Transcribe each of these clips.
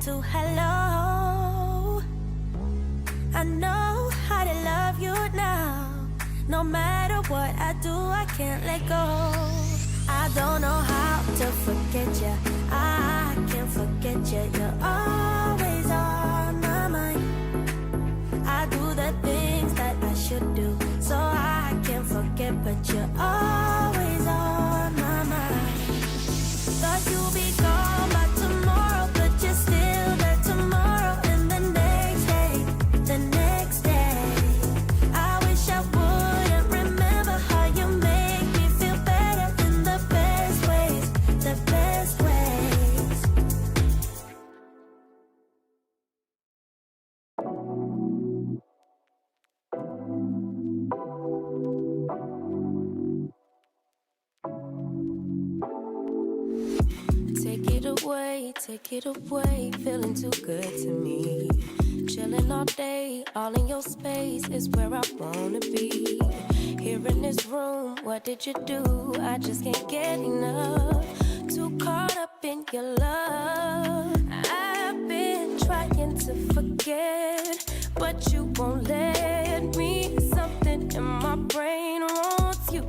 to hello. I know how to love you now. No matter what I do, I can't let go. I don't know how to forget you. I can't forget you. You're always on my mind. I do the things that I should do, so I can't forget, but you're always on my mind. Thought you'd be gone by tomorrow, but you're still there tomorrow and the next day, the next day. I wish I wouldn't remember how you make me feel better in the best ways, the best ways. Take it away, feeling too good to me. Chilling all day, all in your space is where I wanna be. Here in this room, what did you do? I just can't get enough. Too caught up in your love. I've been trying to forget, but you won't let me. Something in my brain wants you.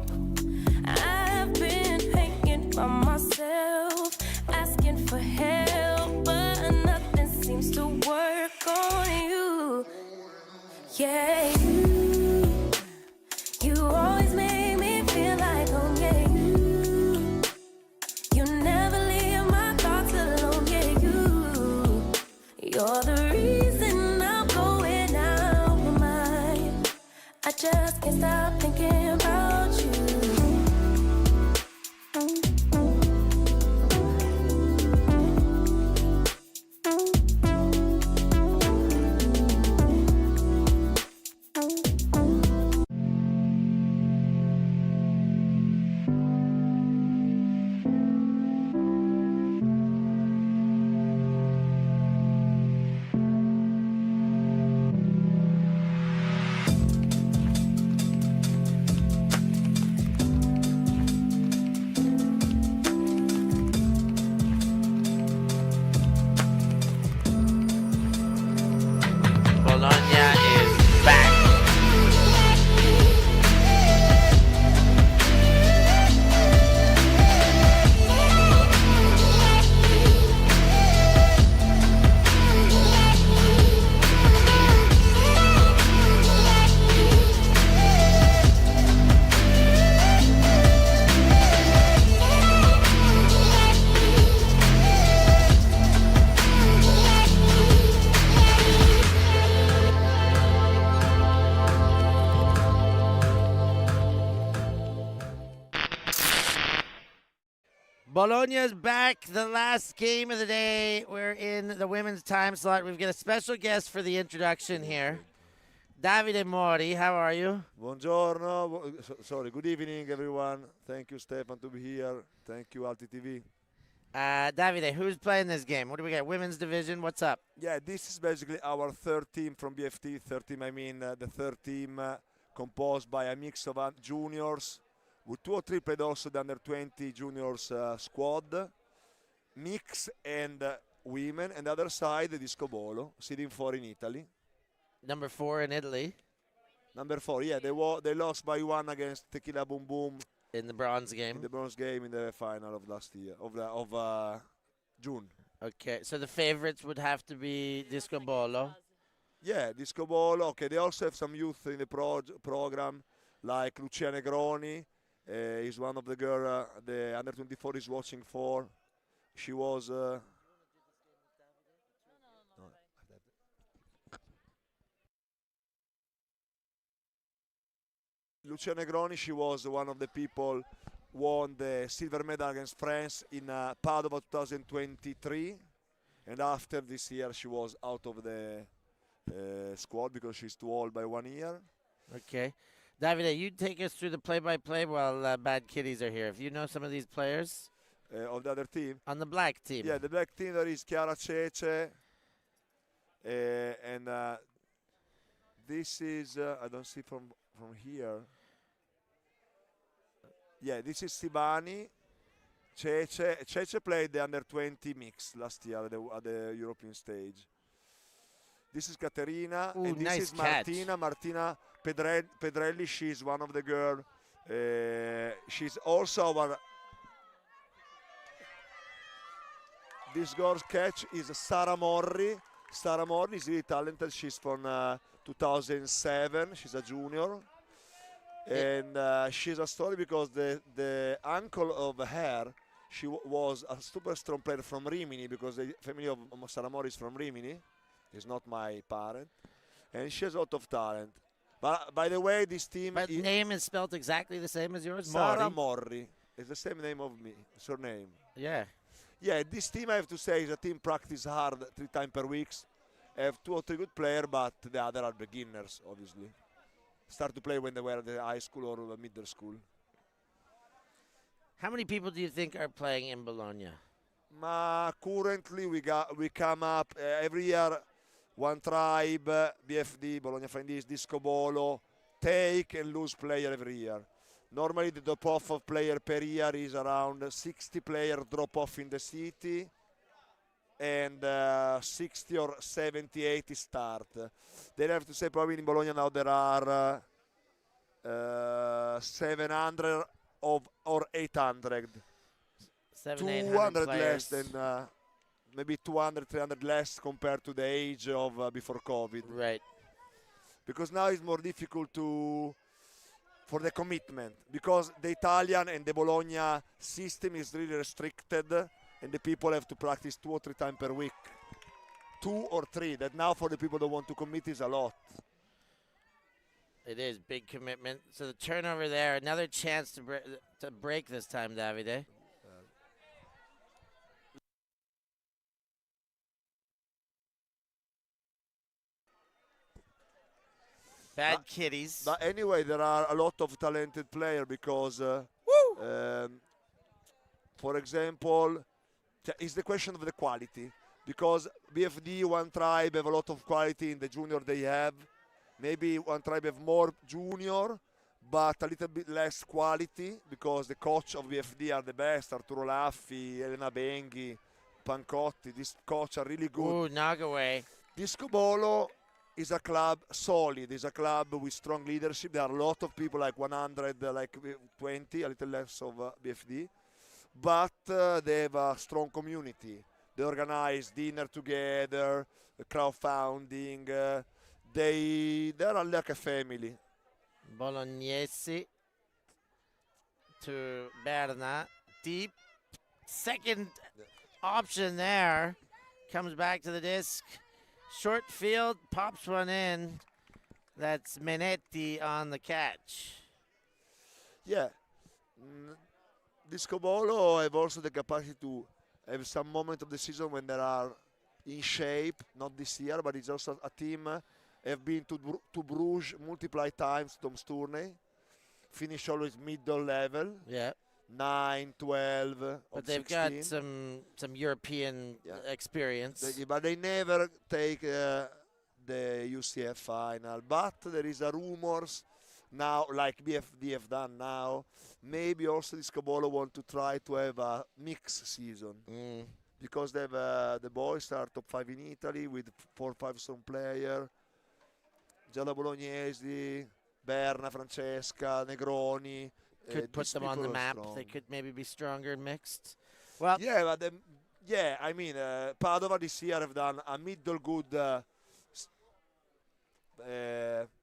I've been hanging by myself, asking for help, but nothing seems to work on you. Yeah, you always make me feel like home. Yeah, you never leave my thoughts alone. Yeah, you're the reason I'm going out of my mind. I just can't stop thinking about you. Bologna is back. Bologna's back. The last game of the day. We're in the women's time slot. We've got a special guest for the introduction here. Davide Mori, how are you? Buongiorno. Sorry, good evening, everyone. Thank you, Stefan, to be here. Thank you, ulti.TV. Davide, who's playing this game? What do we got? Women's division, what's up? Yeah, this is basically our third team from BFD. Third team, I mean the third team composed by a mix of juniors, with 2 or 3 played also the under-20 juniors squad, mix and women, and the other side, the Discobolo, seeding 4 in Italy. Number 4 in Italy. Number 4, yeah, they lost by 1 against Tequila Boom Boom in the bronze game. In the bronze game in the final of last year, of June. Okay, so the favorites would have to be Discobolo. Yeah, Discobolo. Okay, they also have some youth in the program, like Lucia Negroni. Is one of the girl the under 24 is watching for. She was. Lucia Negroni, she was one of the people won the silver medal against France in Padova 2023, and after this year she was out of the squad because she's too old by 1 year. Okay. Davide, you take us through the play-by-play while Bad Kitties are here. If you know some of these players. Of the other team? On the black team. Yeah, the black team, there is Chiara Cece. And this is, I don't see from here. Yeah, this is Sibani, Cece played the under 20 mix last year at the European stage. This is Caterina, Ooh, and this nice is catch. Martina Pedrelli. She's one of the girls. She's also our. This girl's catch is Sara Morri. Sara Morri is really talented. She's from 2007. She's a junior. And she's a story because the uncle of her, she was a super strong player from Rimini, because the family of Sara Morri is from Rimini. It's not my parent. And she has a lot of talent. But by the way, this team... But name is spelled exactly the same as yours? Sara Morri. It's the same name of me, surname. Yeah. Yeah, this team, I have to say, is a team practice hard 3 times per week. Have 2 or 3 good players, but the other are beginners, obviously. Start to play when they were at the high school or middle school. How many people do you think are playing in Bologna? Currently, we come up every year. One tribe, BFD, Bologna Flying Disc, Discobolo, take and lose player every year. Normally the drop-off of player per year is around 60 players drop-off in the city and 60 or 70, 80 start. Then I have to say probably in Bologna now there are 700 or 800. 200 less than... maybe 200, 300 less compared to the age of before COVID. Right. Because now it's more difficult for the commitment, because the Italian and the Bologna system is really restricted, and the people have to practice 2 or 3 times per week. 2 or 3. That now for the people that want to commit is a lot. It is big commitment. So the turnover there, another chance to break this time, Davide. Bad Kitties. But anyway, there are a lot of talented players because, for example, it's the question of the quality. Because BFD, one tribe have a lot of quality in the junior they have. Maybe one tribe have more junior, but a little bit less quality, because the coach of BFD are the best. Arturo Laffi, Elena Benghi, Pancotti. These coach are really good. Ooh, Nagaway. Discobolo is a club solid. It's a club with strong leadership. There are a lot of people, like 100, like 20, a little less of BFD. But they have a strong community. They organize dinner together, crowdfunding. They're like a family. Bolognese to Berna. Deep. Second option there. Comes back to the disc. Short field, pops one in. That's Menetti on the catch. Yeah. Discobolo have also the capacity to have some moment of the season when they are in shape. Not this year, but it's also a team. Have been to Bruges multiple times, Tom Sturney. Finish always middle level. Yeah. 9, 12, but they've 16. got some European experience. But they never take the UCF final. But there is a rumors now, like BFD have done now. Maybe also Discobolo want to try to have a mixed season. Because they have the boys are top 5 in Italy with 4 or 5 strong players. Giada Bolognesi, Berna, Francesca, Negroni. Could put them on the map. Strong. They could maybe be stronger and mixed. Well, yeah, but I mean, Padova this year have done a middle good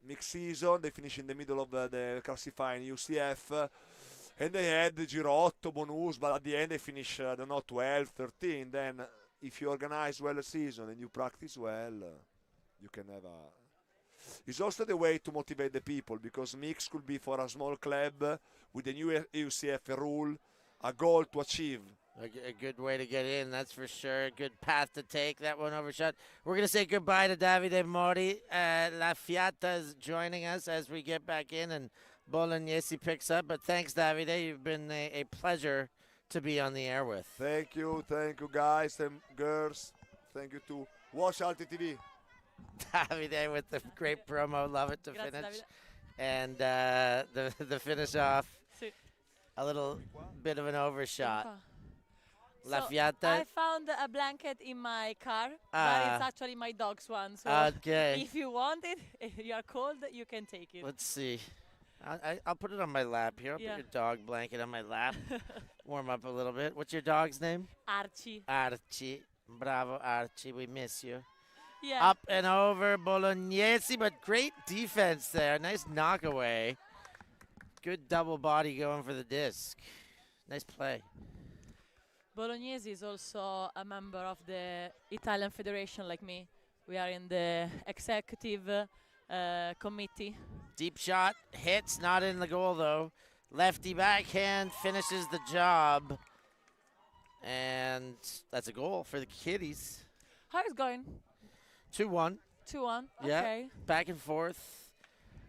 mixed season. They finish in the middle of the classifying UCF, and they had Girotto, Bonus, but at the end they finish, I don't know, 12, 13. Then if you organize well a season and you practice well, you can have a... It's also the way to motivate the people, because mix could be for a small club with the new UCF rule, a goal to achieve. A good way to get in, that's for sure. A good path to take. That one overshot. We're going to say goodbye to Davide Mori. La Fiata is joining us as we get back in, and Bolognesi picks up. But thanks, Davide. You've been a pleasure to be on the air with. Thank you guys and girls. Thank you to watch ulti.TV. Davide with the great promo. Love it to Grazie, finish. Davide. And the finish off, a little bit of an overshot. La So Fiata. I found a blanket in my car, but it's Ah, actually my dog's one. So okay. if you want it, if you are cold, you can take it. Let's see. I'll put it on my lap here. I'll put Yeah. your dog blanket on my lap. Warm up a little bit. What's your dog's name? Archie. Archie. Bravo, Archie. We miss you. Yeah. Up and over Bolognese, but great defense there. Nice knockaway. Good double body going for the disc. Nice play. Bolognese is also a member of the Italian Federation, like me. We are in the executive committee. Deep shot. Hits. Not in the goal, though. Lefty backhand finishes the job. And that's a goal for the Kitties. How is it going? 2-1. 2-1. Yeah. Okay. Back and forth.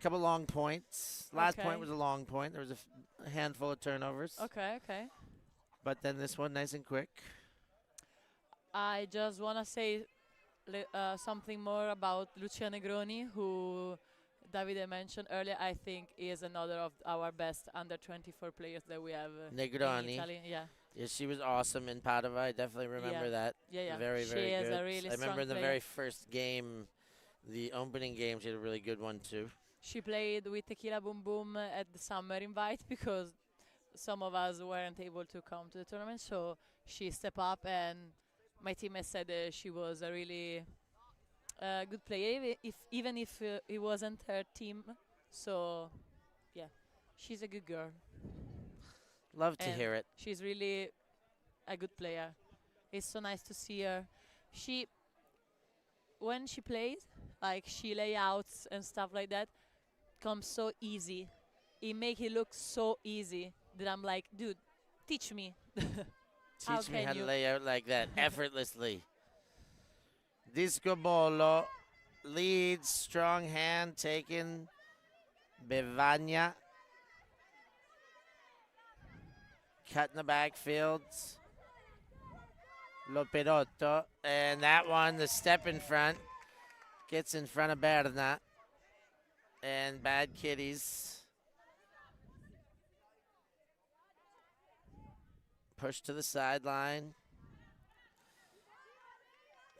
Couple long points. Last Okay. point was a long point. There was a handful of turnovers. Okay. Okay. But then this one nice and quick. I just want to say something more about Lucia Negroni, who Davide mentioned earlier. I think is another of our best under 24 players that we have in Negroni. Italy. Yeah. Yeah, she was awesome in Padova. I definitely remember that. Yeah. Yeah. Very, she very is good. a really I remember strong in the player. very first game, the opening game, she had a really good one too. She played with Tequila Boom Boom at the summer invite because some of us weren't able to come to the tournament. So she stepped up, and my teammate said she was a really good player, even if it wasn't her team. So, yeah, she's a good girl. Love to And hear it. she's really a good player. It's so nice to see her. When she plays, like she layouts and stuff like that, comes so easy. It make it look so easy that I'm like, dude, teach me. How Teach me can how to you? lay out like that effortlessly. Discobolo leads, strong hand taken. Bevagna. Cut in the backfield. Loperotto. And that one, the step in front, gets in front of Berna. And Bad Kitties. Push to the sideline.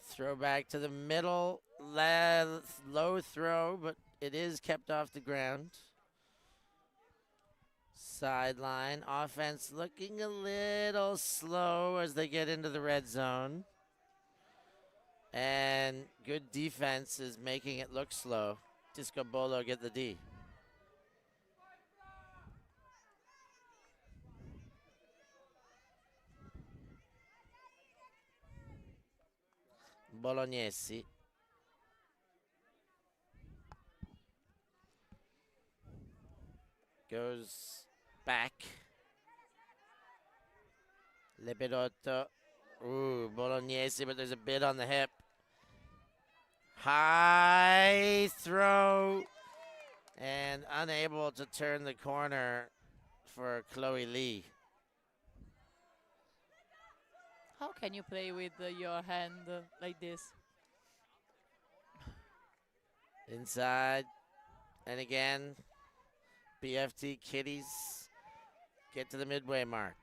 Throw back to the middle. Low throw, but it is kept off the ground. Sideline. Offense looking a little slow as they get into the red zone. And good defense is making it look slow. Discobolo get the D. Bolognese. Goes back. Lepidotto. Ooh, Bolognese, but there's a bit on the hip. High throw. And unable to turn the corner for Chloe Lee. How can you play with your hand like this? Inside. And again, BFD Kitties get to the midway mark.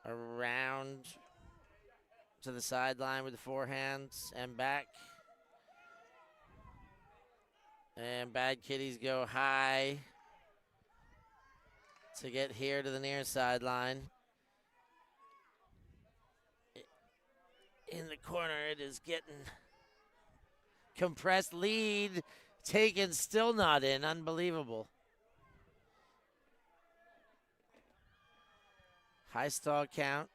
Around to the sideline with the forehands and back. And Bad Kitties go high to get here to the near sideline. In the corner, it is getting compressed lead taken, still not in. Unbelievable. High stall count.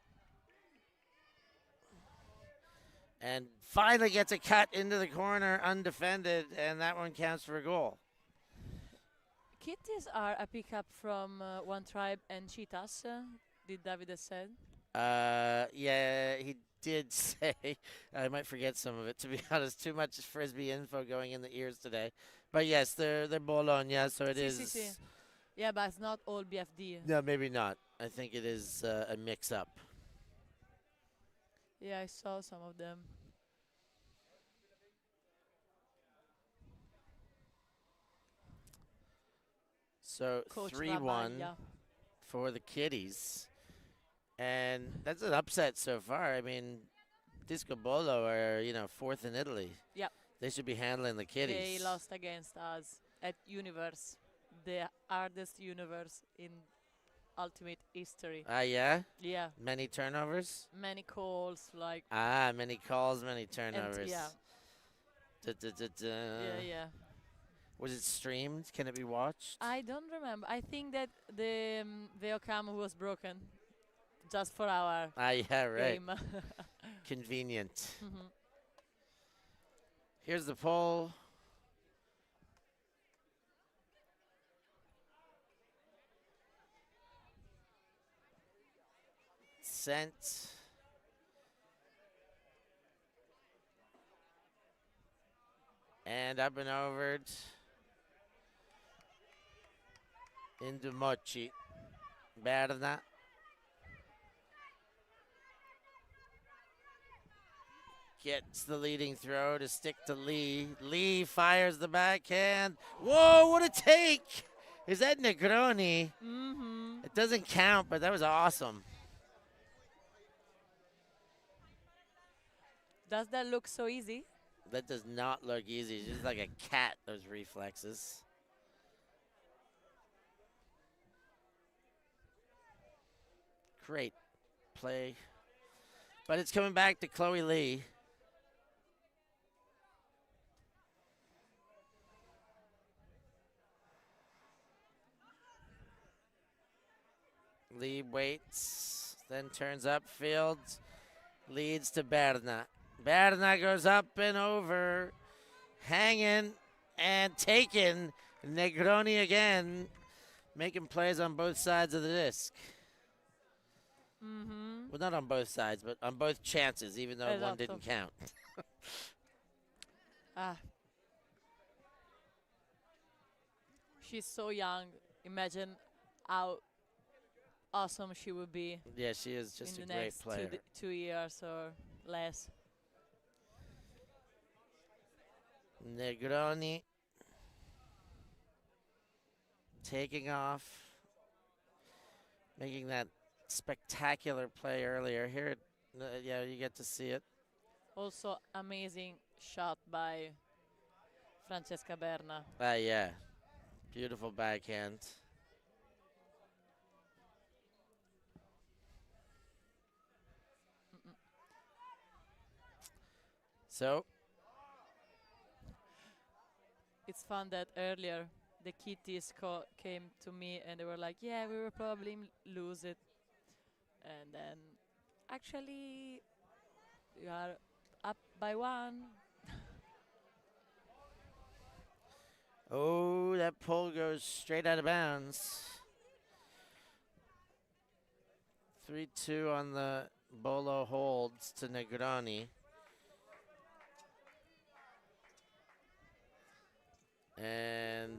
And finally gets a cut into the corner undefended, and that one counts for a goal. Kitties are a pickup from One Tribe and Cheetahs, did Davide said. Yeah, he did say. I might forget some of it, to be honest. Too much Frisbee info going in the ears today. But yes, they're Bologna, so it is. Si. Yeah, but it's not all BFD. No, maybe not. I think it is a mix-up. Yeah, I saw some of them. So Coach 3-1. Rabaglia. for the Kitties. And that's an upset so far. I mean, Discobolo are, fourth in Italy. Yep. They should be handling the Kitties. They lost against us at Universe, the hardest universe in Ultimate history. Ah, yeah? Yeah. Many turnovers? Many calls, like. Many calls, many turnovers. Yeah. Yeah. Was it streamed? Can it be watched? I don't remember. I think that the Veocam was broken just for our Yeah, right. game. Convenient. Mhm. Here's the poll. Sent. And up and over into Mochi. Berna. Gets the leading throw to stick to Lee. Lee fires the backhand. Whoa, what a take! Is that Negroni? Mhm. It doesn't count, but that was awesome. Does that look so easy? That does not look easy. It's just like a cat, those reflexes. Great play. But it's coming back to Chloe Lee. Lee waits, then turns upfield, leads to Berna. Berna goes up and over, hanging and taken. Negroni again, making plays on both sides of the disc. Mhm. Well, not on both sides, but on both chances, even though one Esatto. didn't count. She's so young. Imagine how awesome she would be Yeah, she is just in a the great next player. 2 years or less. Negroni taking off, making that spectacular play earlier. Here, yeah, you get to see it. Also, amazing shot by Francesca Berna. Yeah, beautiful backhand. So, It's fun that earlier the Kitties came to me and they were like, "Yeah, we will probably lose it," and then actually you are up by one. oh, that pull goes straight out of bounds. 3-2 on the Bolo holds to Negroni. And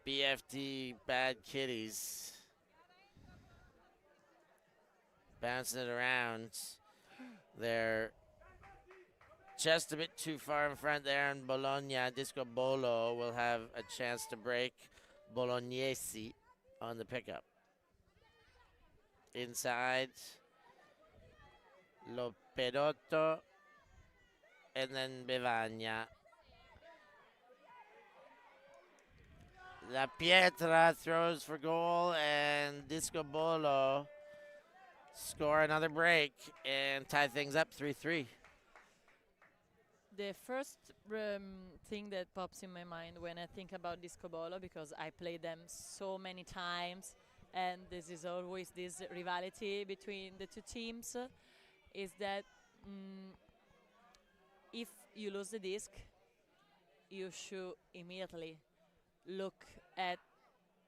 BFD Bad Kitties bouncing it around. They're just a bit too far in front there, and Bologna Discobolo will have a chance to break Bolognesi on the pickup. Inside, Lopedotto, and then Bevagna. La Pietra throws for goal, and Discobolo score another break and tie things up 3-3. The first thing that pops in my mind when I think about Discobolo, because I played them so many times, and this is always this rivalry between the two teams, is that if you lose the disc, you should immediately look at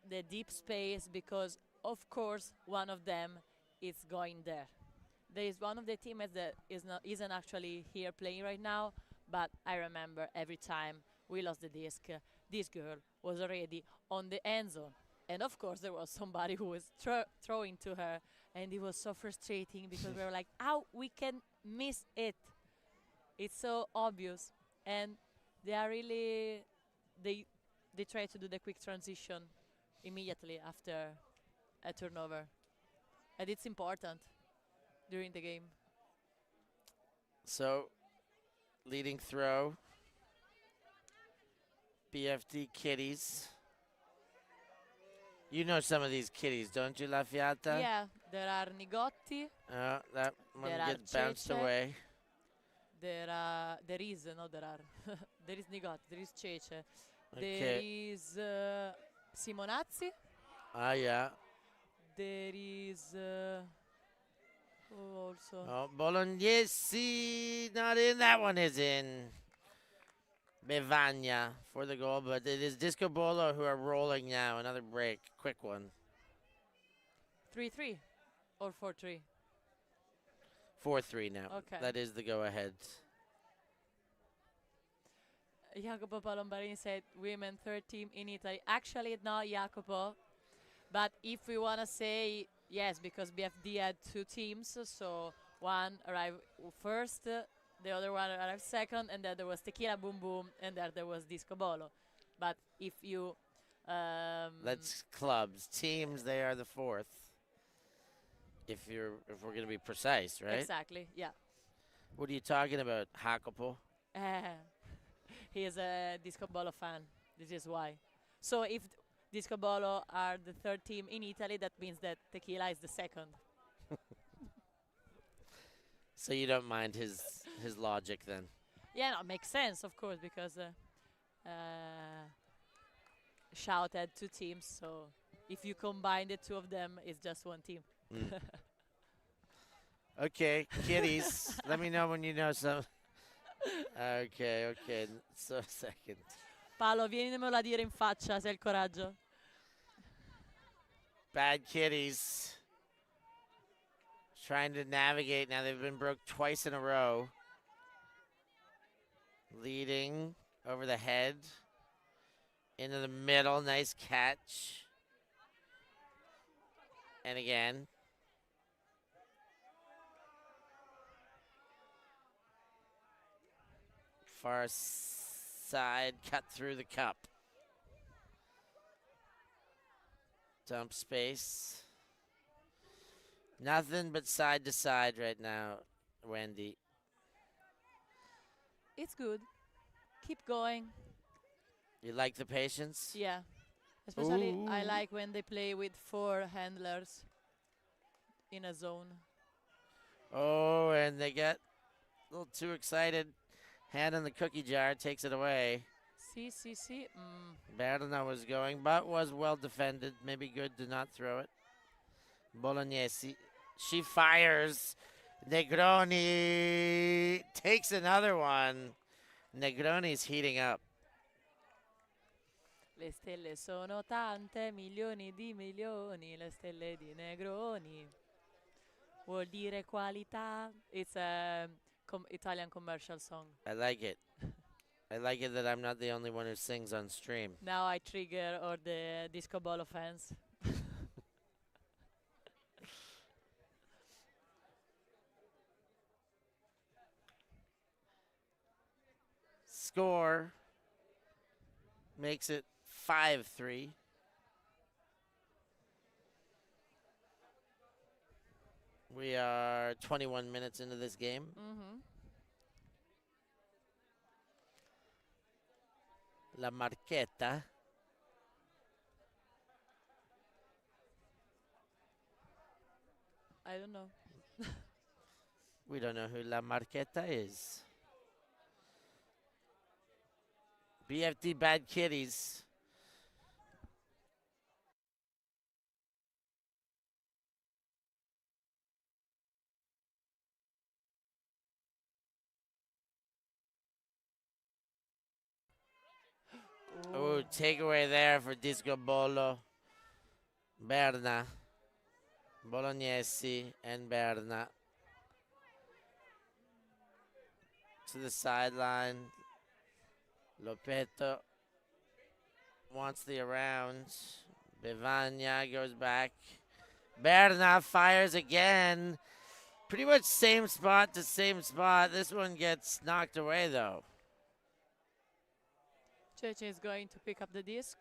the deep space, because of course one of them is going there. There is one of the teammates that isn't actually here playing right now, but I remember every time we lost the disc, this girl was already on the end zone. And of course there was somebody who was throwing to her, and it was so frustrating because we were like, how we can miss it? It's so obvious. And they are really, they try to do the quick transition immediately after a turnover. And it's important during the game. So, leading throw. BFD Kitties. You know some of these kitties, don't you, La Fiata? Yeah, there are Nigotti. That one There are gets bounced Cece. away. There is, no, there are. There is Nigotti, there is Cece. There Okay. is Simonazzi. Ah, yeah. There is who also. Oh, Bolognese not in. That one is in. Bevagna for the goal, but it is Discobolo who are rolling now. Another break. Quick one. 3-3 or 4-3. 4-3 now. Okay. That is the go ahead. Jacopo Palombarini said women third team in Italy. Actually, not Jacopo. But if we want to say yes, because BFD had two teams, so one arrived first, the other one arrived second, and then there was Tequila Boom Boom, and then there was Discobolo. But if you That's clubs. Teams, they are the fourth. If we're gonna be precise, right? exactly, yeah. What are you talking about, Jacopo? He is a Discobolo fan. This is why. So if Discobolo are the third team in Italy, that means that Tequila is the second. So you don't mind his logic then? Yeah, no, makes sense, of course, because Shout had two teams, so if you combine the two of them, it's just one team. Mm. Okay, kitties. Let me know when you know some. Okay. So a second. Paolo, vienimelo a dire in faccia se hai il coraggio. Bad kitties. Trying to navigate now. They've been broke twice in a row. Leading over the head. Into the middle. Nice catch. And again. Far side. Cut through the cup. Dump space. Nothing but side to side right now, Wendy. It's good. Keep going. You like the patience? Yeah. Especially I Ooh. like when they play with 4 handlers in a zone. Oh, and they get a little too excited. Hand in the cookie jar, takes it away. See. Berna was going, but was well defended. Maybe good to not throw it. Bolognese. She fires. Negroni takes another one. Negroni's heating up. Le stelle sono tante, milioni di milioni, le stelle di Negroni. Vuol dire qualità. It's a Italian commercial song. I like it. I like it that I'm not the only one who sings on stream. Now I trigger all the Discobolo fans. Score makes it 5-3. We are 21 minutes into this game. La Marchetta. I don't know. We don't know who La Marchetta is. BFD Bad Kitties. Oh, takeaway there for Discobolo. Berna. Bolognese and Berna. To the sideline. Lopetto wants the around. Bevagna goes back. Berna fires again. Pretty much same spot to same spot. This one gets knocked away though. Cece is going to pick up the disc.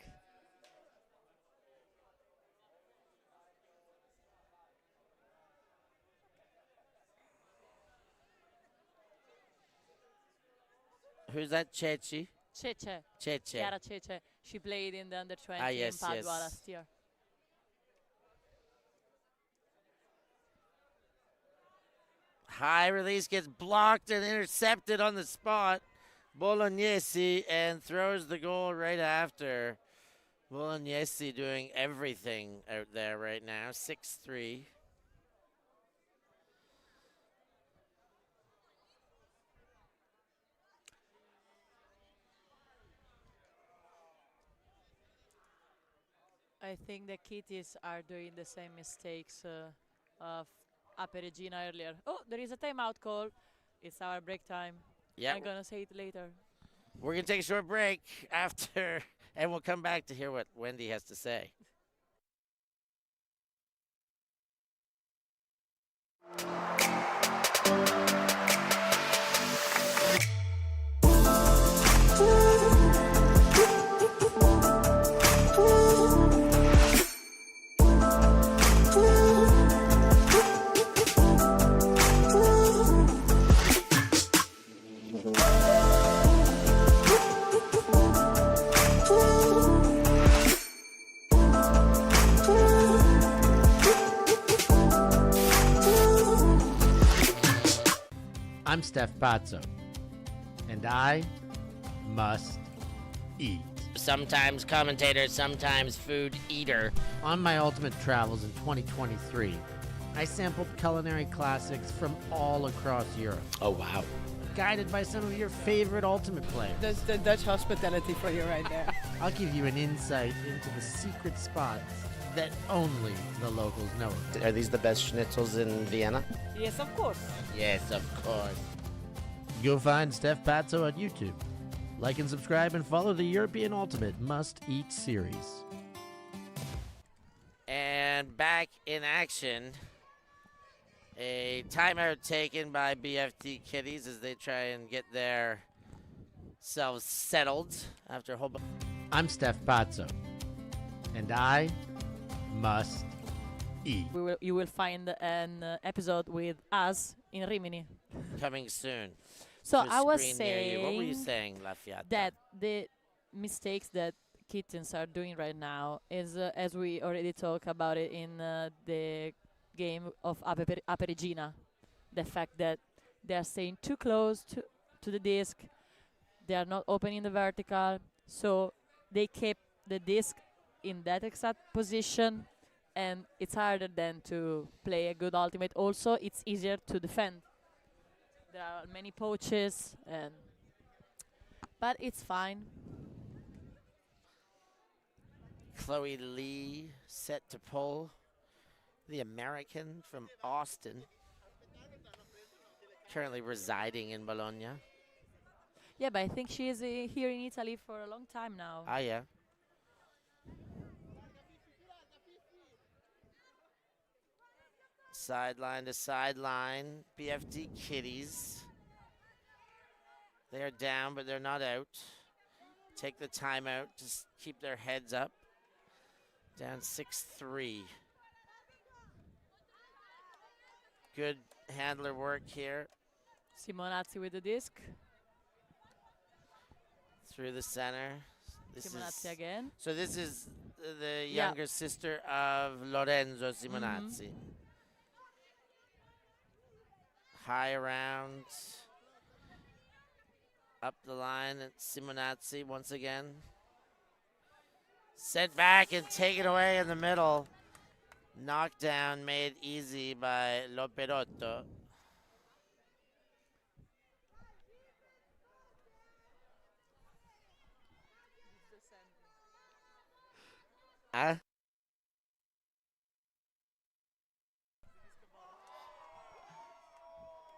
Who's that? Cece? Cece. Cece. Chiara Cece. She played in the under 20 Ah, in yes, Padua yes. last year. High release gets blocked and intercepted on the spot. Bolognesi and throws the goal right after. Bolognesi doing everything out there right now. 6-3. I think the Kitties are doing the same mistakes of Aperegina earlier. Oh, there is a timeout call. It's our break time. Yeah, I'm gonna say it later. we're going to take a short break after, and we'll come back to hear what Wendy has to say. I'm Steph Pazzo, and I must eat. Sometimes commentator, sometimes food eater. On my ultimate travels in 2023, I sampled culinary classics from all across Europe. Oh, wow. Guided by some of your favorite ultimate players. That's the Dutch hospitality for you right there. I'll give you an insight into the secret spots that only the locals know of. Are these the best schnitzels in Vienna? Yes, of course. Yes, of course. Go find Steph Pazzo on YouTube. Like and subscribe and follow the European Ultimate Must Eat series. And back in action. A timeout taken by BFD Kitties as they try and get their selves settled after a whole bunch. I'm Steph Pazzo, and I must eat. You will find an episode with us in Rimini. Coming soon. So to a I was screen near you. What were you saying saying, La Fiata? that the mistakes that kittens are doing right now is, as we already talked about it in the game of Aperegina, the fact that they are staying too close to the disc, they are not opening the vertical, so they keep the disc in that exact position, and it's harder than to play a good ultimate. Also, it's easier to defend. There are many poaches, but it's fine. Chloe Lee set to pull. The American from Austin. Currently residing in Bologna. Yeah, but I think she is here in Italy for a long time now. Ah, yeah. Sideline to sideline. BFD Kitties. They are down, but they're not out. Take the timeout. Just keep their heads up. Down 6-3. Good handler work here. Simonazzi with the disc. Through the center. Simonazzi again. So this is the younger sister of Lorenzo Simonazzi. High around. Up the line at Simonazzi once again. Set back and taken away in the middle. Knockdown made easy by Loperotto.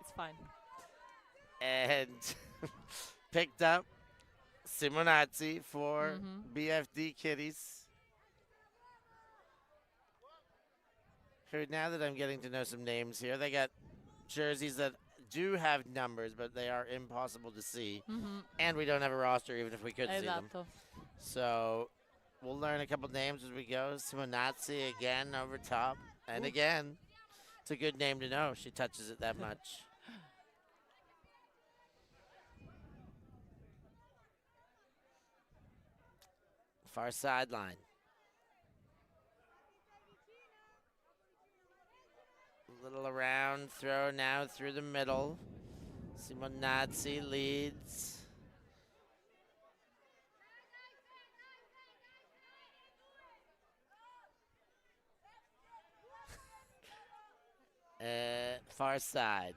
It's fine. And picked up Simonazzi for BFD Kitties. Who, now that I'm getting to know some names here, they got jerseys that do have numbers, but they are impossible to see. And we don't have a roster even if we could see them. So we'll learn a couple names as we go. Simonazzi again over top. And again, it's a good name to know. She touches it that much. Far sideline. A little around throw now through the middle. Simonazzi leads. Far side.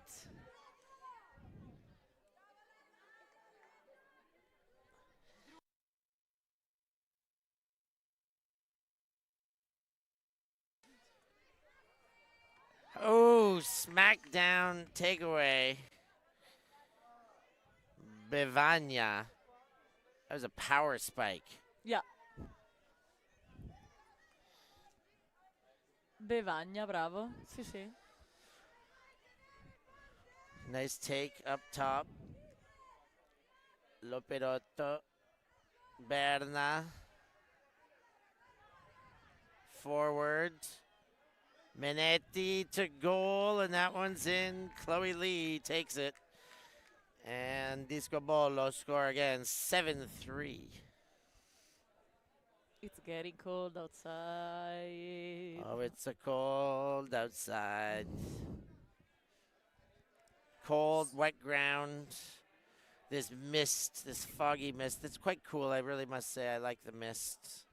Oh, smackdown takeaway. Bevagna. That was a power spike. Yeah. Bevagna, bravo. Sì, sì. Nice take up top. Loperotto. Berna. Forward. Minetti to goal, and that one's in. Chloe Lee takes it. And Discobolo score again, 7-3. It's getting cold outside. Oh, it's a cold outside. Cold, wet ground. This mist, this foggy mist. It's quite cool, I really must say. I like the mist.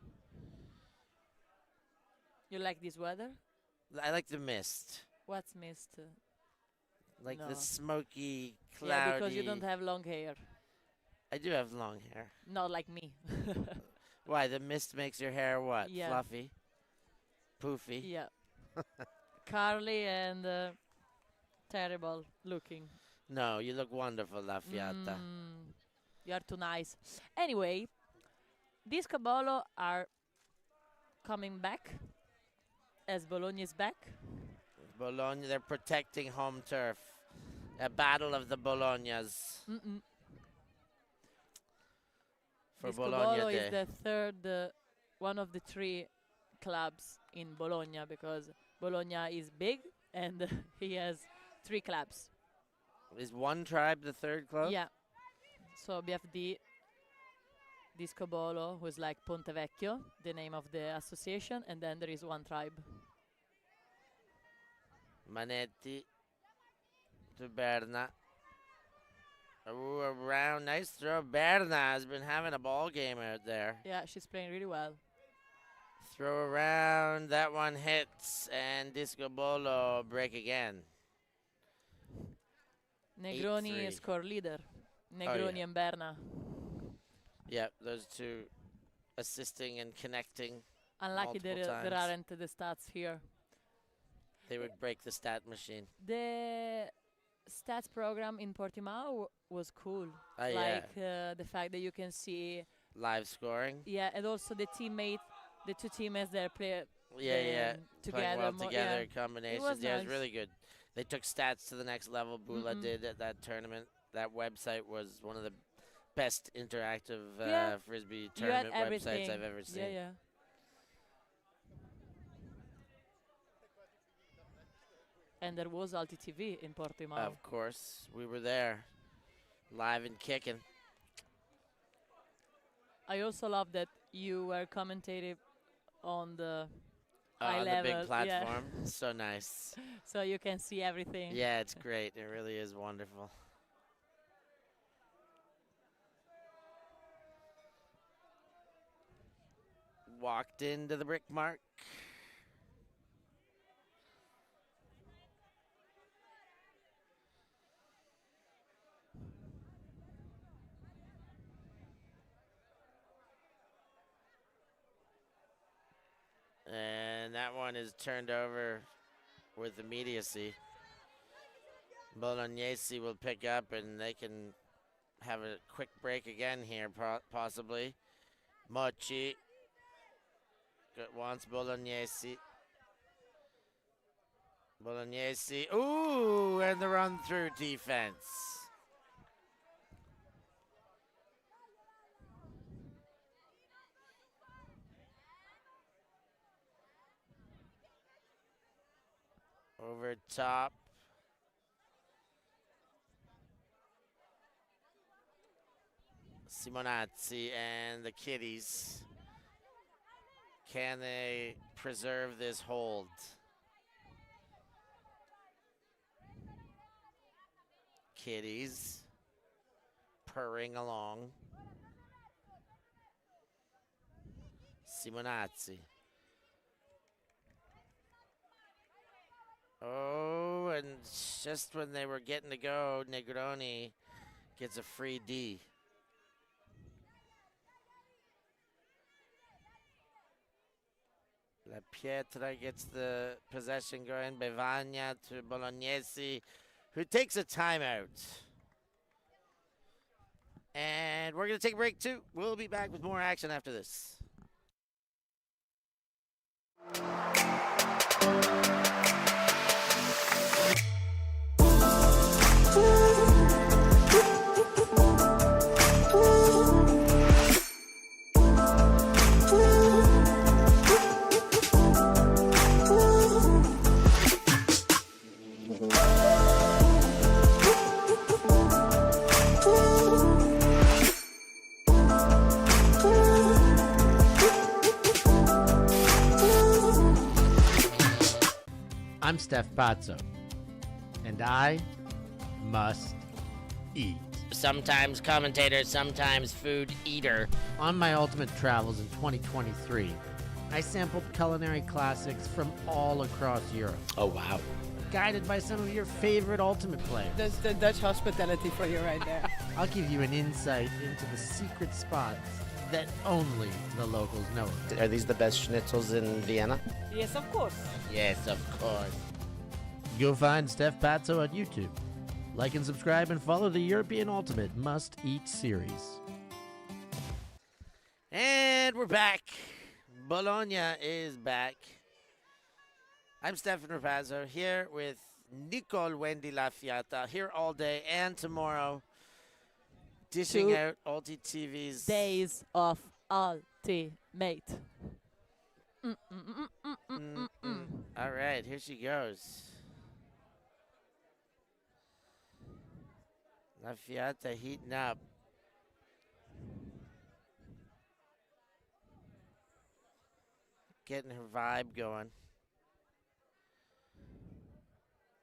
You like this weather? I like the mist. What's mist? Like No. the smoky, cloudy. Yeah, because you don't have long hair. I do have long hair. Not like me. Why? The mist makes your hair what? Yeah. Fluffy? Poofy? Yeah. Curly and terrible looking. No, you look wonderful, La Fiata. You are too nice. Anyway, Discobolo are coming back as Bologna is back. Bologna, they're protecting home turf. A battle of the Bolognas for Bologna Discobolo Day. is the third, one of the three clubs in Bologna because Bologna is big and he has 3 clubs. Is one tribe the third club? Yeah. So BFD, Discobolo, who is like Ponte Vecchio, the name of the association, and then there is one tribe. Manetti to Berna. Ooh, around, nice throw. Berna has been having a ball game out there. Yeah, she's playing really well. Throw around, that one hits, and Discobolo break again. Negroni 8-3. is score leader. Negroni and Berna. Yep, those two assisting and connecting. Unlucky there multiple times. aren't the stats here. They would break the stat machine. The stats program in Portimao was cool. Oh, yeah. Like the fact that you can see, Live scoring. yeah, and also the two teammates that play Yeah. together. Playing well more- together, yeah. combinations. was Yeah, it was nice. really good. They took stats to the next level. Bula did at that tournament. That website was one of the best interactive Yeah. Frisbee You had tournament everything. websites I've ever seen. Yeah, yeah. And there was ulti.TV in Portimao. Of course, we were there, live and kicking. I also love that you were commentating on the high On the level. big platform. So nice. So you can see everything. Yeah, it's great. It really is wonderful. Walked into the brick mark. And that one is turned over with immediacy. Bolognese will pick up and they can have a quick break again here, possibly. Mochi wants Bolognese. Bolognese. Ooh, and the run through defense. Over top. Simonazzi and the Kitties Can they preserve this hold? Kitties purring along. Simonazzi. Oh, and just when they were getting to go, Negroni gets a free D. La Pietra gets the possession going. Bevagna to Bolognesi, who takes a timeout. And we're going to take a break, too. We'll be back with more action after this. I'm Steph Pazzo, and I must eat. Sometimes commentator, sometimes food eater. On my ultimate travels in 2023, I sampled culinary classics from all across Europe, Oh, wow. guided by some of your favorite ultimate players. That's the Dutch hospitality for you right there. I'll give you an insight into the secret spots that only the locals know of. Are these the best schnitzels in Vienna? Yes, of course. Yes, of course. Go find Steph Pazzo on YouTube. Like and subscribe and follow the European Ultimate Must Eat series. And we're back. Bologna is back. I'm Stefano Rapazzo here with Nicole Wendy Lafiata here all day and tomorrow, dishing 2 out ulti.TV's Days of Ultimate. All right, here she goes. Lafiata heating up. Getting her vibe going.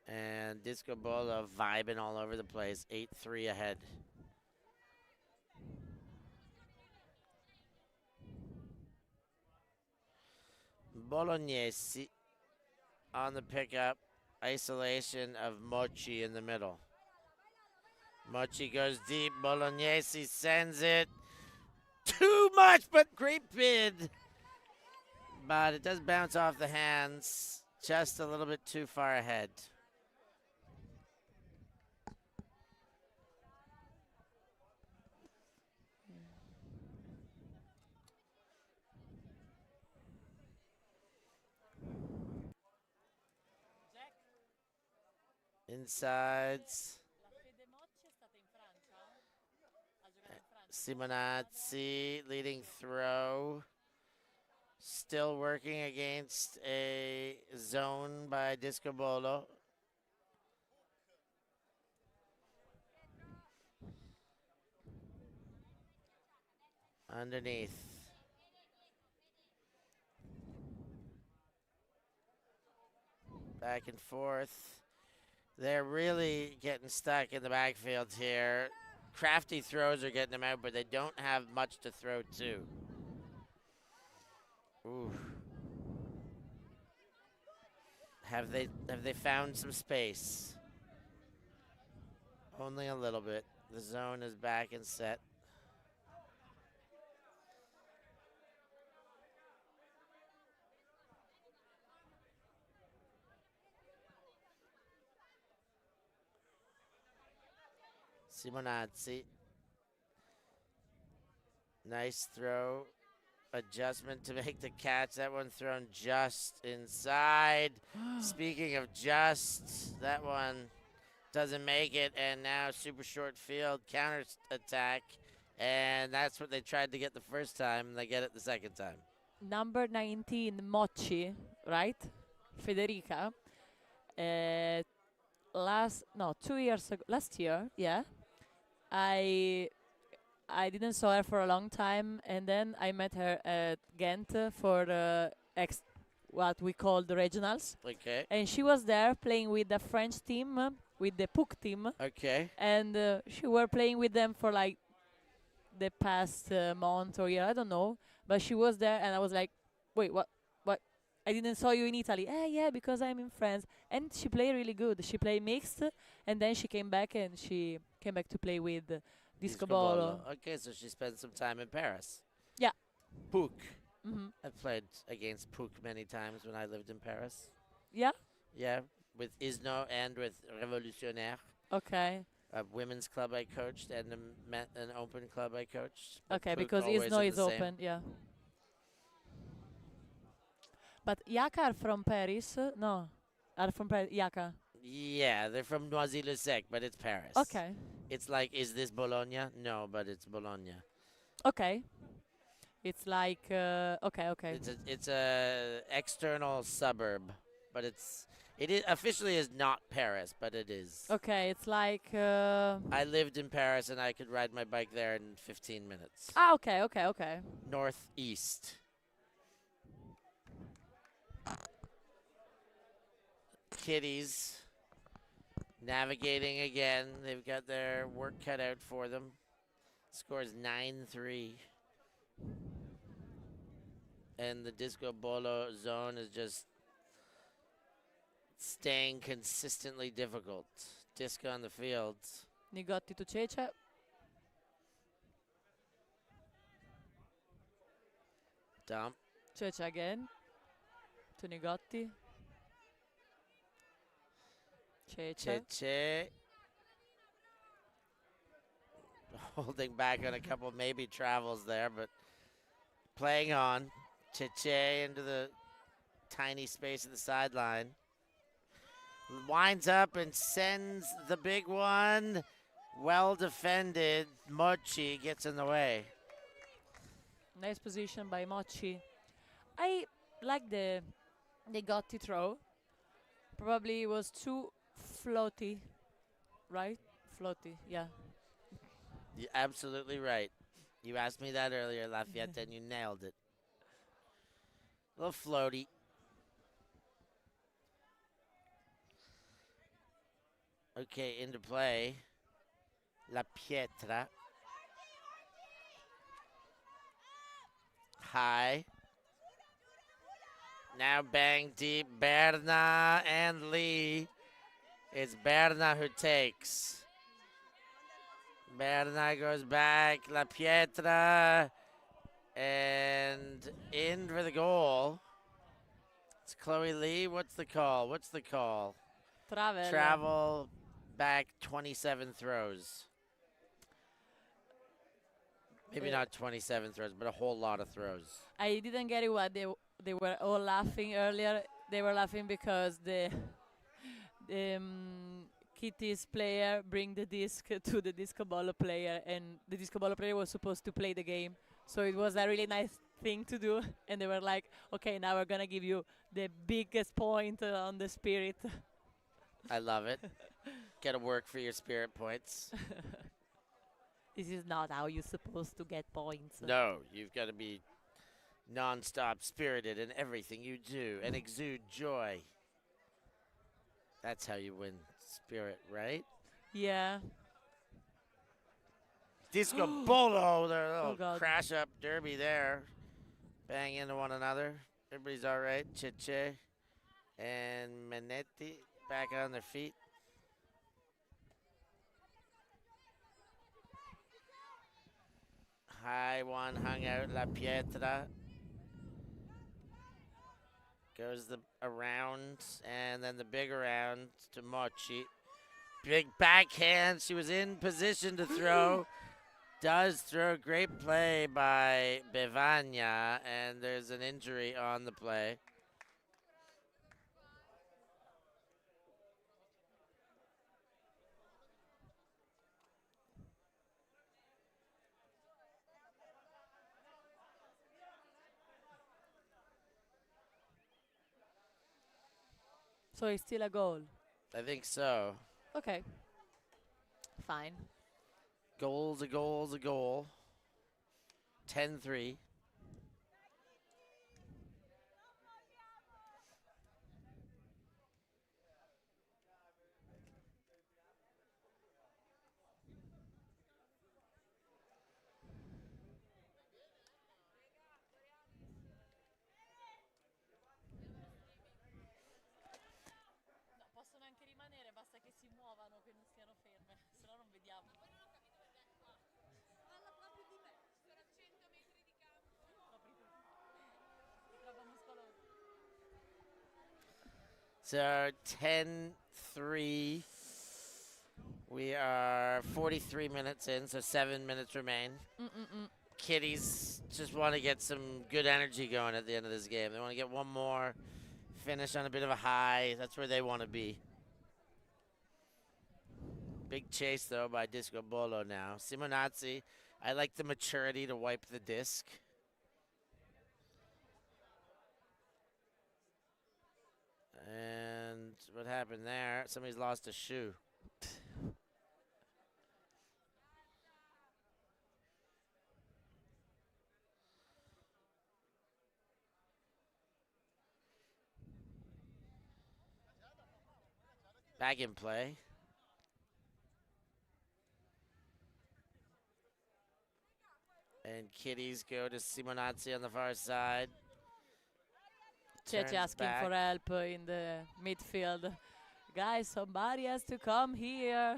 And Discobolo vibing all over the place. 8-3 ahead. Bolognesi on the pickup. Isolation of Mochi in the middle. Mochi goes deep. Bolognesi sends it. Too much, but great bid. But it does bounce off the hands. Just a little bit too far ahead. Insides. Simonazzi leading throw. Still working against a zone by Discobolo. Underneath. Back and forth. They're really getting stuck in the backfield here. Crafty throws are getting them out, but they don't have much to throw to. Ooh. Have they found some space? Only a little bit. The zone is back and set. Simonazzi. Nice throw. Adjustment to make the catch. That one thrown just inside. Speaking of just, that one doesn't make it. And now super short field, counter attack. And that's what they tried to get the first time. They get it the second time. Number 19, Mochi, right? Federica. 2 years ago, last year, yeah. I I didn't saw her for a long time, and then I met her at Ghent for the what we call the regionals, Okay. and she was there playing with the French team, with the PUC team, Okay. and she were playing with them for like the past month or year, I don't know, but she was there, and I was like, wait, what? I didn't saw you in Italy. Yeah, because I'm in France. And she played really good. She played mixed, and then she came back to play with Discobolo. Okay, so she spent some time in Paris. Yeah. Pouk. Hmm. I played against Pouk many times when I lived in Paris. Yeah. Yeah, with Isno and with Révolutionnaire, Okay. a women's club I coached and an open club I coached. But Okay, Pouk because always Isno in is the same. open. Yeah. But Yaka are from Paris? No. Are from Paris? Yaka. Yeah, they're from Noisy-le-Sec, but it's Paris. Okay. It's like, is this Bologna? No, but it's Bologna. Okay. It's like okay. It's a external suburb, but it is officially is not Paris, but it is. Okay, it's like I lived in Paris and I could ride my bike there in 15 minutes. okay. Northeast. Kitties navigating again. They've got their work cut out for them. Score is 9-3. And the Discobolo zone is just staying consistently difficult. Disco on the field. Nigotti to Cece. Dump. Cece again. To Nigotti. Cece. Cece. Holding back on a couple maybe travels there, but playing on. Cece into the tiny space at the sideline. Winds up and sends the big one. Well defended. Mochi gets in the way. Nice position by Mochi. I like the Nigotti throw. Probably it was too floaty, right? Floaty, yeah. You're absolutely right. You asked me that earlier, Lafayette, and you nailed it. A little floaty. Okay, into play. La Pietra. High. Now bang deep. Berna and Lee. It's Berna who takes. Berna goes back. La Pietra. And in for the goal. It's Chloe Lee. What's the call? Travel back 27 throws. Maybe not 27 throws, but a whole lot of throws. I didn't get it what they were all laughing earlier. They were laughing because the Kitties player bring the disc to the Discobolo player, and the Discobolo player was supposed to play the game. So it was a really nice thing to do, and they were like, okay, now we're going to give you the biggest point on the spirit. I love it. Got to work for your spirit points. This is not how you're supposed to get points. No, you've got to be non-stop spirited in everything you do and exude joy. That's how you win spirit, right? Yeah. Discobolo, their little God. crash up derby there. Bang into one another. Everybody's all right. Cece and Manetti back on their feet. High one hung out. La Pietra goes the around, and then the big around to Mochi. Big backhand. She was in position to throw. Does throw. Great play by Bevagna, and there's an injury on the play. So it's still a goal. I think so. Okay. Fine. Goal's a goal's a goal. 10-3. No, possono anche rimanere, basta che si muovano, che non stiano ferme, se no non vediamo. Parla proprio di me, sono a 100 metri di campo. È troppo muscoloso. So 10-3. We are 43 minutes in, so 7 minutes remain. Kitties just want to get some good energy going at the end of this game. They want to get one more, finish on a bit of a high. That's where they want to be. Big chase, though, by Discobolo now. Simonazzi, I like the maturity to wipe the disc. And what happened there? Somebody's lost a shoe. Back in play. And Kitties go to Simonazzi on the far side. Cece asking back. for help in the midfield. Guys, somebody has to come here.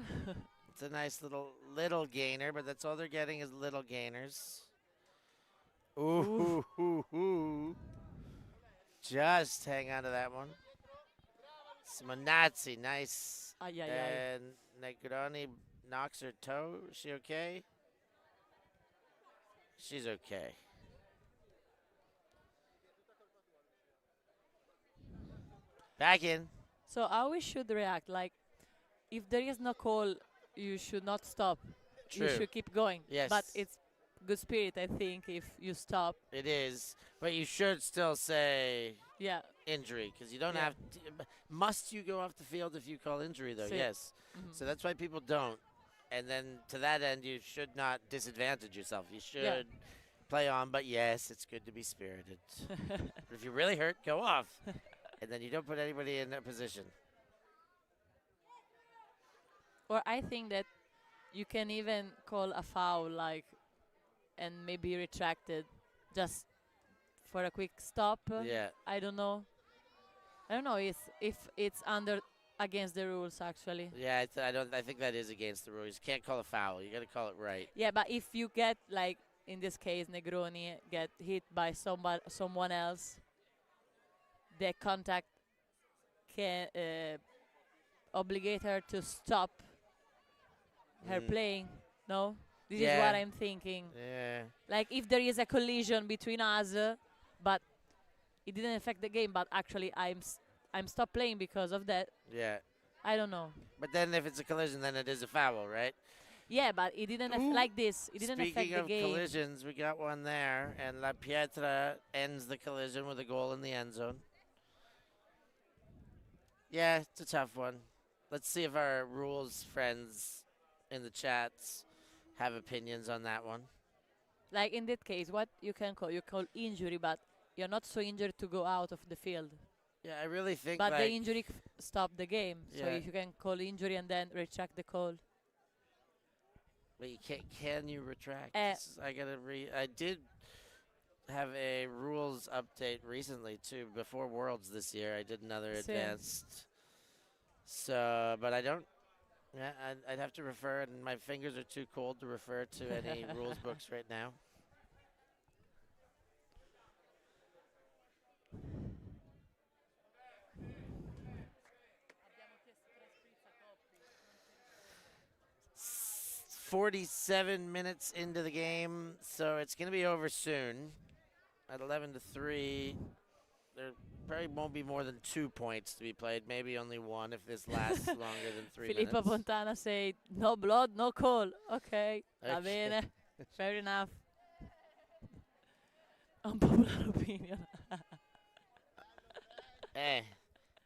It's a nice little gainer, but that's all they're getting is little gainers. Ooh. Just hang on to that one. Simonazzi, nice. Ay, ay, ay. And Negroni knocks her toe. Is she okay? She's okay. Back in. So how we should react? Like, if there is no call, you should not stop. True. You should keep going. Yes. But it's good spirit, I think, if you stop. It is. But you should still say Yeah. injury because you don't Yeah. have to. Must you go off the field if you call injury, though? Sí. Yes. So that's why people don't. And then to that end, you should not disadvantage yourself. You should play on. But yes, it's good to be spirited. But if you're really hurt, go off. And then you don't put anybody in that position. Or I think that you can even call a foul, like, and maybe retract it just for a quick stop. Yeah. I don't know. I don't know if it's against the rules, actually. Yeah, I think that is against the rules. You can't call a foul. You got to call it right. Yeah, but if you get, like, in this case, Negroni get hit by someone else, the contact can obligate her to stop her playing. No? This is Yeah. what I'm thinking. Yeah. Like, if there is a collision between us, but it didn't affect the game, but actually I'm stopped playing because of that. Yeah. I don't know. But then if it's a collision, then it is a foul, right? Yeah, but it didn't like this. It didn't affect Speaking the of game. collisions, we got one there, and La Pietra ends the collision with a goal in the end zone. Yeah, it's a tough one. Let's see if our rules friends in the chats have opinions on that one. Like, in that case, what you can call? You call injury, but you're not so injured to go out of the field. Yeah, I really think But like, the injury stopped the game. So Yeah. if you can call injury and then retract the call. but you can't. Can you retract? Uh, I did have a rules update recently too. Before Worlds this year, I did another Same. advanced. So, but I don't. Yeah, I'd have to refer, and my fingers are too cold to refer to any rules books right now. S- 47 minutes into the game, so it's going to be over soon. At 11-3, there probably won't be more than 2 points to be played. Maybe only one if this lasts longer than 3 Filippo minutes. Fontana said, no blood, no call. Okay, va Okay. bene. Fair enough. Unpopular opinion. Eh,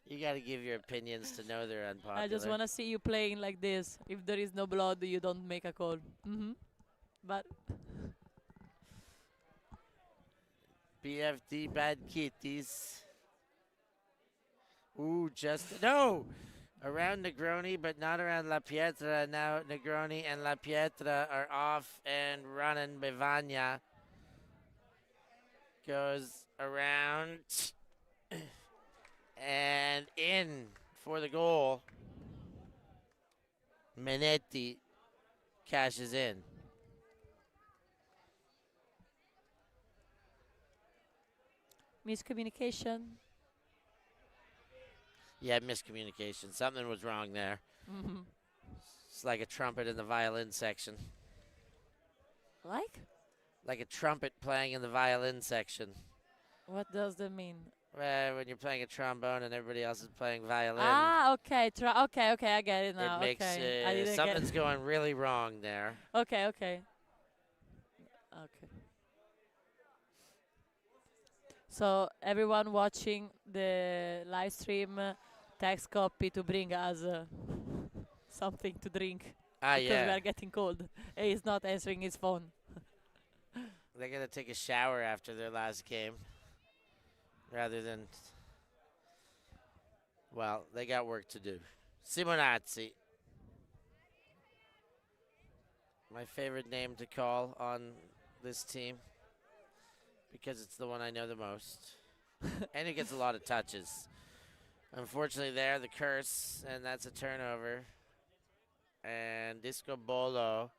you got to give your opinions to know they're unpopular. I just want to see you playing like this. If there is no blood, you don't make a call. But BFD Bad Kitties. Ooh, just no! Around Negroni, but not around La Pietra. Now Negroni and La Pietra are off and running. Bevagna goes around and in for the goal. Minetti cashes in. Miscommunication. Yeah, miscommunication. Something was wrong there. Mm-hmm. It's like a trumpet in the violin section. Like? Like a trumpet playing in the violin section. What does that mean? When you're playing a trombone and everybody else is playing violin, Ah, okay. Okay, I get it now. it makes okay. I didn't something's get going really wrong there. Okay. So everyone watching the live stream, text copy to bring us something to drink Ah, because we yeah. are getting cold. He's not answering his phone. They're going to take a shower after their last game rather than. Well, they got work to do. Simonazzi. My favorite name to call on this team because it's the one I know the most. And it gets a lot of touches. Unfortunately, there, the curse, and that's a turnover. And Discobolo.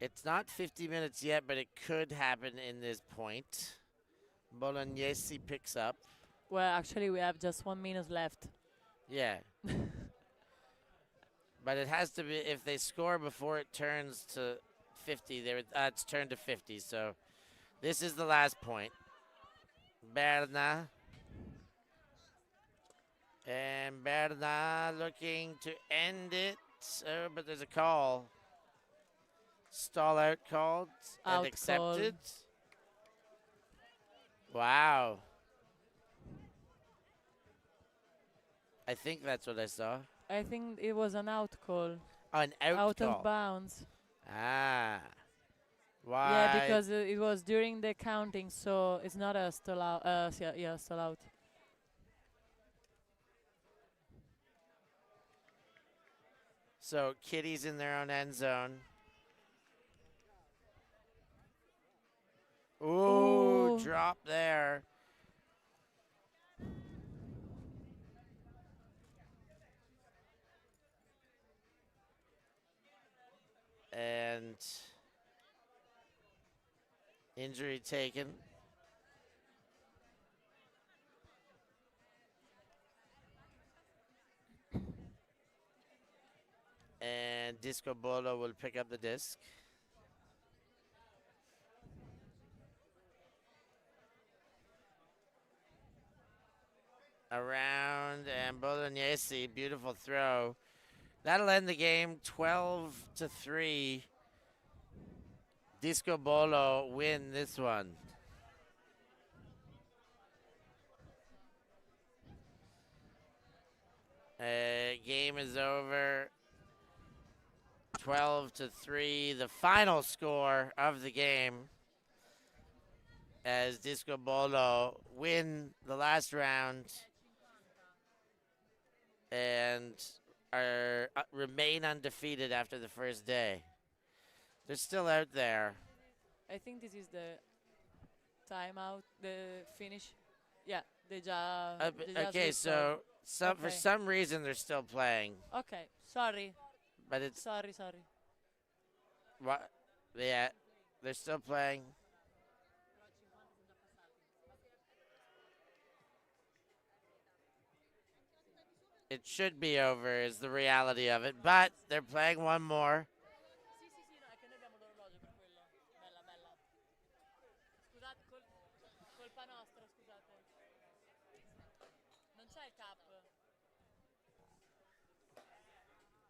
It's not 50 minutes yet, but it could happen in this point. Bolognese picks up. Well, actually, we have just 1 minute left. Yeah. But it has to be, if they score before it turns to 50, it's turned to 50. So this is the last point. Berna. And Berna looking to end it. But there's a call. Stall out called and Out accepted. Wow. I think that's what I saw. I think it was an out call. Oh, an out call. Of bounds. Ah. Why? Yeah, because it was during the counting, so it's not a stall out. Yeah, stall out. So Kitties in their own end zone. Ooh, drop there. And injury taken. And Discobolo will pick up the disc. Around and Bolognese, beautiful throw. That'll end the game 12-3. Discobolo win this one. Game is over. 12-3. The final score of the game as Discobolo win the last round and remain undefeated after the first day. They're still out there. I think this is the timeout, the finish. Yeah, they just. Okay, so Okay. for some reason they're still playing, Okay, sorry. but it's Sorry. what? Yeah, they're still playing. It should be over is the reality of it, but they're playing one more. Sì, no, è che noi abbiamo l'orologio per quello. Bella. Scusate, colpa nostra, scusate. Non c'è il cap.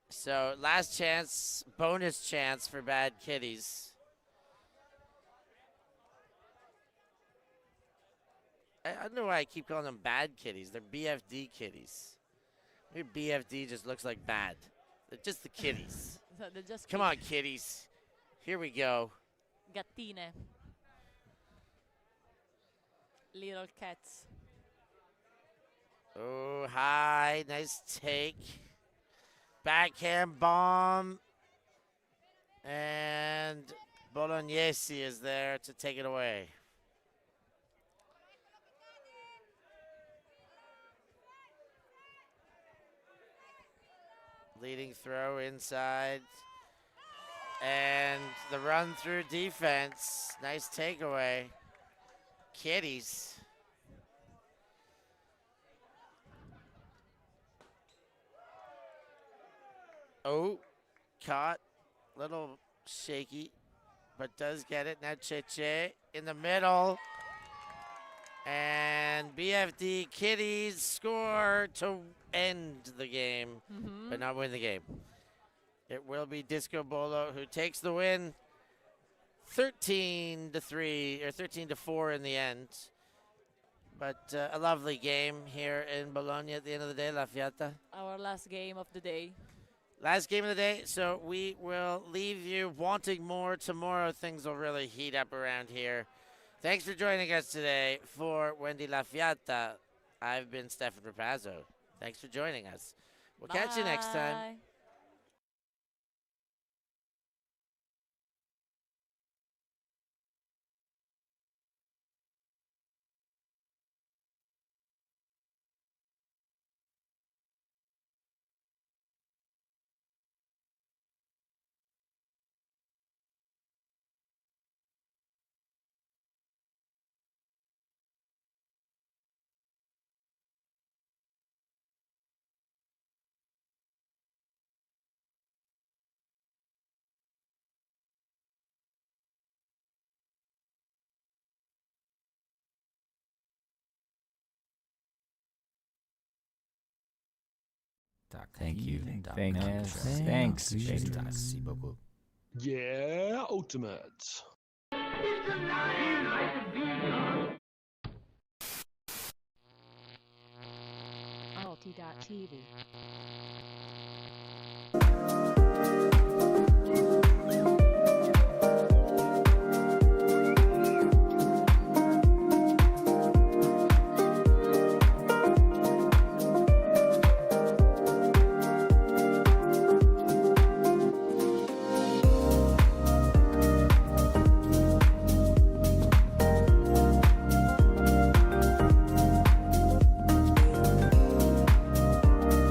So last chance, bonus chance for Bad Kitties. I don't know why I keep calling them Bad Kitties. They're BFD Kitties. Maybe BFD just looks like bad. They're just the kitties. So they're just Come on, kitties. Here we go. Gattine. little cats. Oh, high. Nice take. Backhand bomb. And Bolognese is there to take it away. Leading throw inside. And the run through defense. Nice takeaway. Kitties. Oh, caught. Little shaky, but does get it. Now Cheche in the middle. And BFD Kitties score to end the game, but not win the game. It will be Discobolo who takes the win, 13-3 or 13-4 in the end. But a lovely game here in Bologna at the end of the day, La Fiata. Our last game of the day. Last game of the day, so we will leave you wanting more. Tomorrow things will really heat up around here. Thanks for joining us today. For Wendy La Fiata, I've been Stefan Rapazzo. Thanks for joining us. We'll catch you next time. Bye. Thank you. Thanks. Merci beaucoup. Yeah, ultimate. ulti.TV